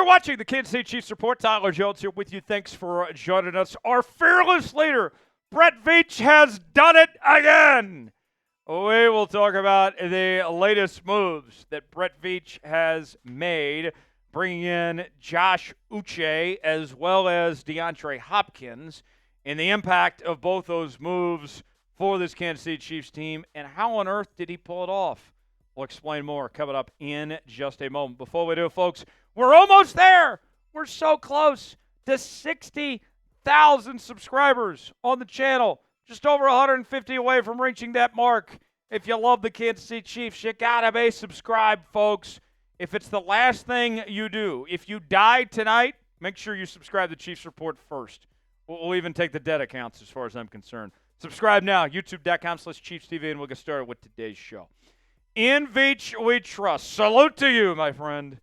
You're watching the Kansas City Chiefs Report. Tyler Jones here with you. Thanks for joining us. Our fearless leader, Brett Veach, has done it again. We will talk about the latest moves that Brett Veach has made, bringing in Josh Uche as well as DeAndre Hopkins, and the impact of both those moves for this Kansas City Chiefs team, and how on earth did he pull it off? We'll explain more coming up in just a moment. Before we do, folks, we're almost there. We're so close to 60,000 subscribers on the channel. Just over 150 away from reaching that mark. If you love the Kansas City Chiefs, you gotta be subscribed, folks. If it's the last thing you do, if you die tonight, make sure you subscribe to Chiefs Report first. We'll even take the dead accounts as far as I'm concerned. Subscribe now, youtube.com/ChiefsTV, and we'll get started with today's show. In Veach we trust. Salute to you, my friend.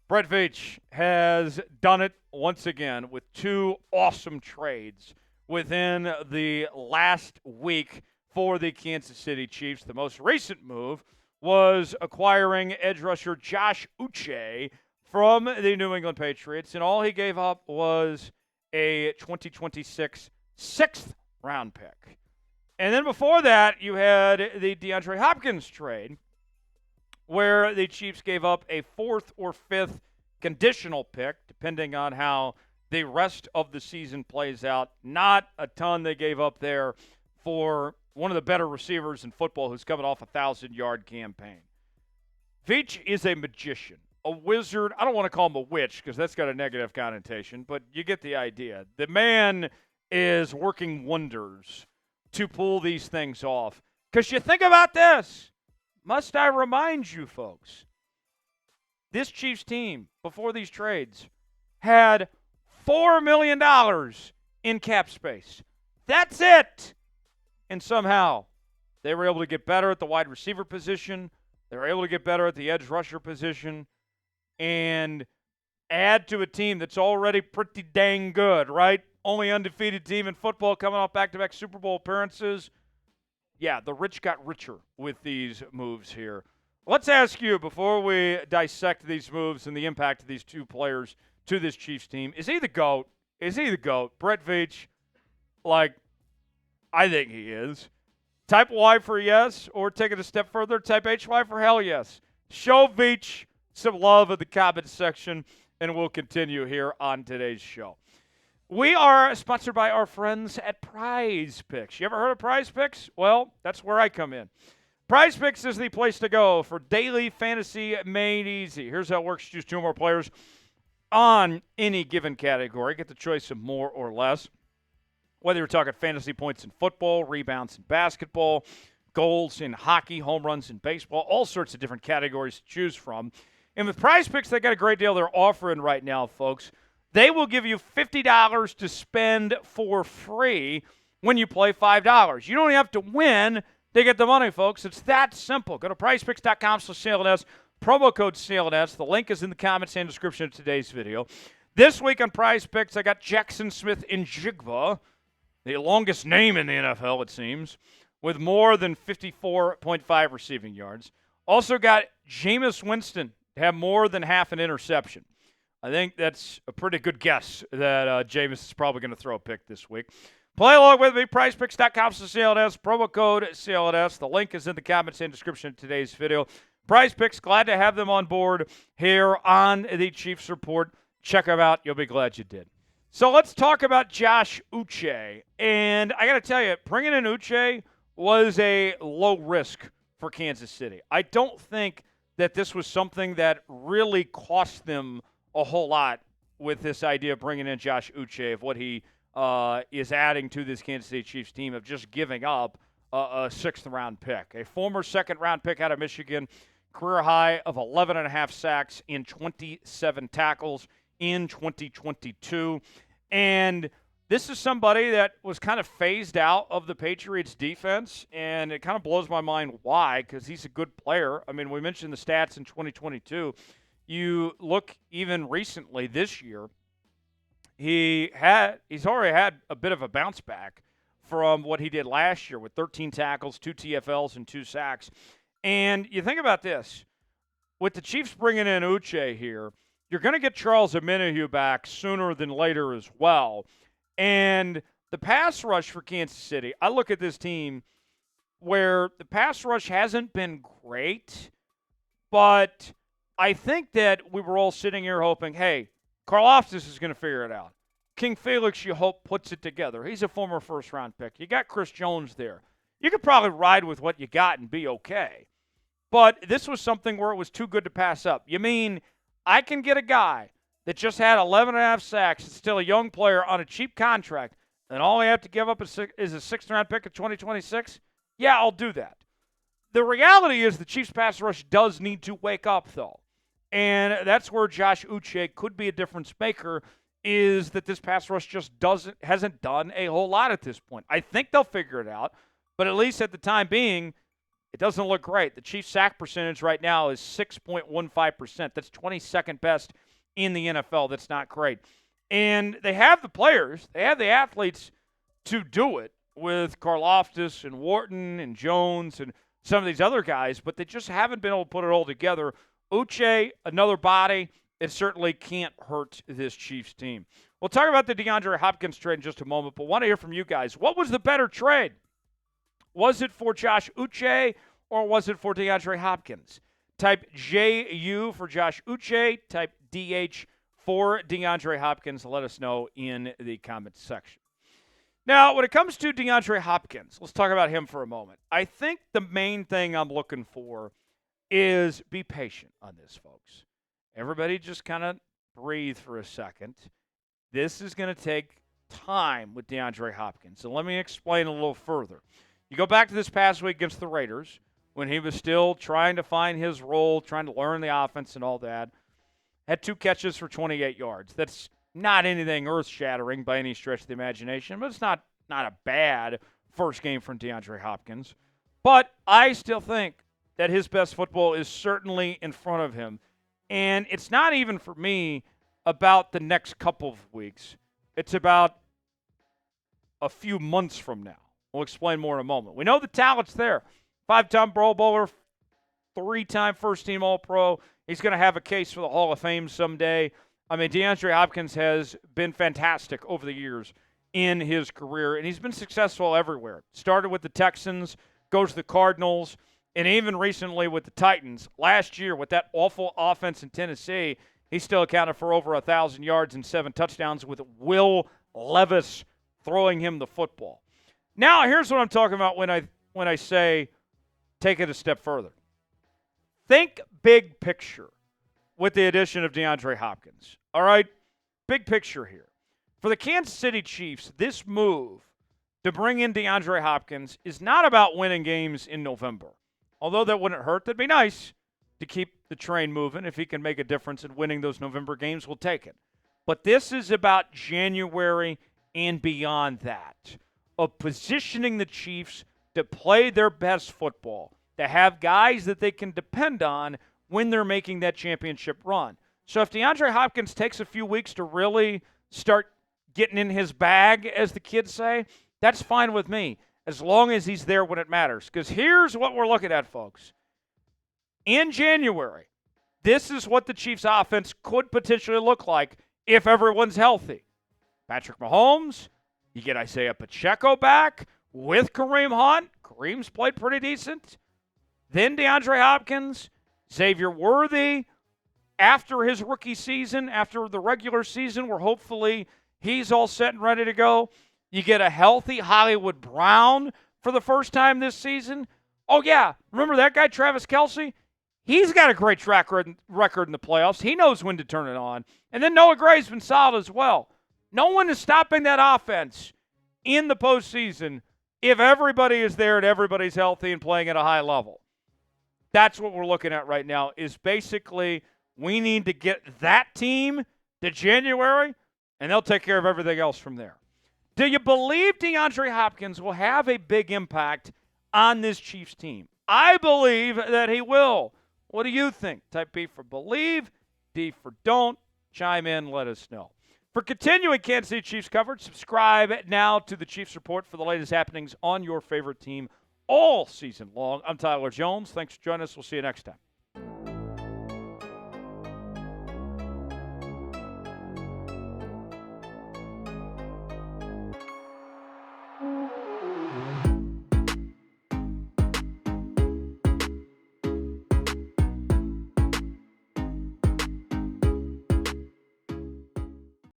Brett Veach has done it once again with two awesome trades within the last week for the Kansas City Chiefs. The most recent move was acquiring edge rusher Josh Uche from the New England Patriots, and all he gave up was a 2026 sixth-round pick. And then before that, you had the DeAndre Hopkins trade, where the Chiefs gave up a fourth or fifth conditional pick, depending on how the rest of the season plays out. Not a ton they gave up there for one of the better receivers in football who's coming off a 1,000-yard campaign. Veach is a magician, a wizard. I don't want to call him a witch because that's got a negative connotation, but you get the idea. The man is working wonders to pull these things off. Because you think about this. Must I remind you, folks, this Chiefs team, before these trades, had $4 million in cap space. That's it. And somehow they were able to get better at the wide receiver position. They were able to get better at the edge rusher position and add to a team that's already pretty dang good, right? Only undefeated team in football coming off back-to-back Super Bowl appearances. Yeah, the rich got richer with these moves here. Let's ask you, before we dissect these moves and the impact of these two players to this Chiefs team, is he the GOAT? Is he the GOAT? Brett Veach, like, I think he is. Type Y for yes, or take it a step further, type HY for hell yes. Show Veach some love in the comment section, and we'll continue here on today's show. We are sponsored by our friends at PrizePicks. You ever heard of PrizePicks? Well, that's where I come in. PrizePicks is the place to go for daily fantasy made easy. Here's how it works. Choose two or more players on any given category. Get the choice of more or less. Whether you're talking fantasy points in football, rebounds in basketball, goals in hockey, home runs in baseball, all sorts of different categories to choose from. And with PrizePicks, they got a great deal they're offering right now, folks. They will give you $50 to spend for free when you play $5. You don't have to win to get the money, folks. It's that simple. Go to PrizePicks.com/CLNS, promo code CLNS. The link is in the comments and description of today's video. This week on PrizePicks, I got Jackson Smith-Njigba, the longest name in the NFL, it seems, with more than 54.5 receiving yards. Also got Jameis Winston to have more than half an interception. I think that's a pretty good guess that Jameis is probably going to throw a pick this week. Play along with me, PrizePicks.com/CLNS, promo code CLNS. The link is in the comments and description of today's video. PrizePicks, glad to have them on board here on the Chiefs Report. Check them out. You'll be glad you did. So let's talk about Josh Uche. And I got to tell you, bringing in Uche was a low risk for Kansas City. I don't think that this was something that really cost them a whole lot with this idea of bringing in Josh Uche, of what he is adding to this Kansas City Chiefs team, of just giving up a sixth-round pick. A former second-round pick out of Michigan, career high of 11.5 sacks in 27 tackles in 2022. And this is somebody that was kind of phased out of the Patriots defense, and it kind of blows my mind why, because he's a good player. I mean, we mentioned the stats in 2022. You look even recently this year, he's already had a bit of a bounce back from what he did last year with 13 tackles, 2 TFLs, and 2 sacks. And you think about this. With the Chiefs bringing in Uche here, you're going to get Charles Omenihu back sooner than later as well. And the pass rush for Kansas City, I look at this team where the pass rush hasn't been great, but I think that we were all sitting here hoping, hey, Karlaftis is going to figure it out. King Felix, you hope, puts it together. He's a former first-round pick. You got Chris Jones there. You could probably ride with what you got and be okay. But this was something where it was too good to pass up. You mean I can get a guy that just had 11 and a half sacks and still a young player on a cheap contract, and all I have to give up is a sixth-round pick in 2026? Yeah, I'll do that. The reality is the Chiefs' pass rush does need to wake up, though. And that's where Josh Uche could be a difference maker, is that this pass rush just hasn't done a whole lot at this point. I think they'll figure it out, but at least at the time being, it doesn't look great. The Chiefs' sack percentage right now is 6.15%. That's 22nd best in the NFL. That's not great. And they have the players, they have the athletes to do it with Karlaftis and Wharton and Jones and some of these other guys, but they just haven't been able to put it all together. Uche, another body, it certainly can't hurt this Chiefs team. We'll talk about the DeAndre Hopkins trade in just a moment, but want to hear from you guys. What was the better trade? Was it for Josh Uche or was it for DeAndre Hopkins? Type JU for Josh Uche. Type DH for DeAndre Hopkins. Let us know in the comments section. Now, when it comes to DeAndre Hopkins, let's talk about him for a moment. I think the main thing I'm looking for is be patient on this, folks. Everybody just kind of breathe for a second. This is going to take time with DeAndre Hopkins. So let me explain a little further. You go back to this past week against the Raiders when he was still trying to find his role, trying to learn the offense and all that. Had 2 catches for 28 yards. That's not anything earth-shattering by any stretch of the imagination, but it's not a bad first game from DeAndre Hopkins. But I still think that his best football is certainly in front of him. And it's not even for me about the next couple of weeks. It's about a few months from now. We'll explain more in a moment. We know the talent's there. 5-time Pro Bowler, 3-time first-team All-Pro. He's going to have a case for the Hall of Fame someday. I mean, DeAndre Hopkins has been fantastic over the years in his career, and he's been successful everywhere. Started with the Texans, goes to the Cardinals, and even recently with the Titans. Last year, with that awful offense in Tennessee, he still accounted for over 1,000 yards and 7 touchdowns with Will Levis throwing him the football. Now, here's what I'm talking about when I say take it a step further. Think big picture with the addition of DeAndre Hopkins. All right? Big picture here. For the Kansas City Chiefs, this move to bring in DeAndre Hopkins is not about winning games in November. Although that wouldn't hurt. That'd be nice to keep the train moving. If he can make a difference in winning those November games, we'll take it. But this is about January and beyond that, of positioning the Chiefs to play their best football, to have guys that they can depend on when they're making that championship run. So if DeAndre Hopkins takes a few weeks to really start getting in his bag, as the kids say, that's fine with me, as long as he's there when it matters. Because here's what we're looking at, folks. In January, this is what the Chiefs' offense could potentially look like if everyone's healthy. Patrick Mahomes, you get Isaiah Pacheco back with Kareem Hunt. Kareem's played pretty decent. Then DeAndre Hopkins, Xavier Worthy, after his rookie season, after the regular season, where hopefully he's all set and ready to go. You get a healthy Hollywood Brown for the first time this season. Oh, yeah, remember that guy, Travis Kelce? He's got a great track record in the playoffs. He knows when to turn it on. And then Noah Gray's been solid as well. No one is stopping that offense in the postseason if everybody is there and everybody's healthy and playing at a high level. That's what we're looking at right now, is basically we need to get that team to January, and they'll take care of everything else from there. Do you believe DeAndre Hopkins will have a big impact on this Chiefs team? I believe that he will. What do you think? Type B for believe, D for don't. Chime in, let us know. For continuing Kansas City Chiefs coverage, subscribe now to the Chiefs Report for the latest happenings on your favorite team all season long. I'm Tyler Jones. Thanks for joining us. We'll see you next time.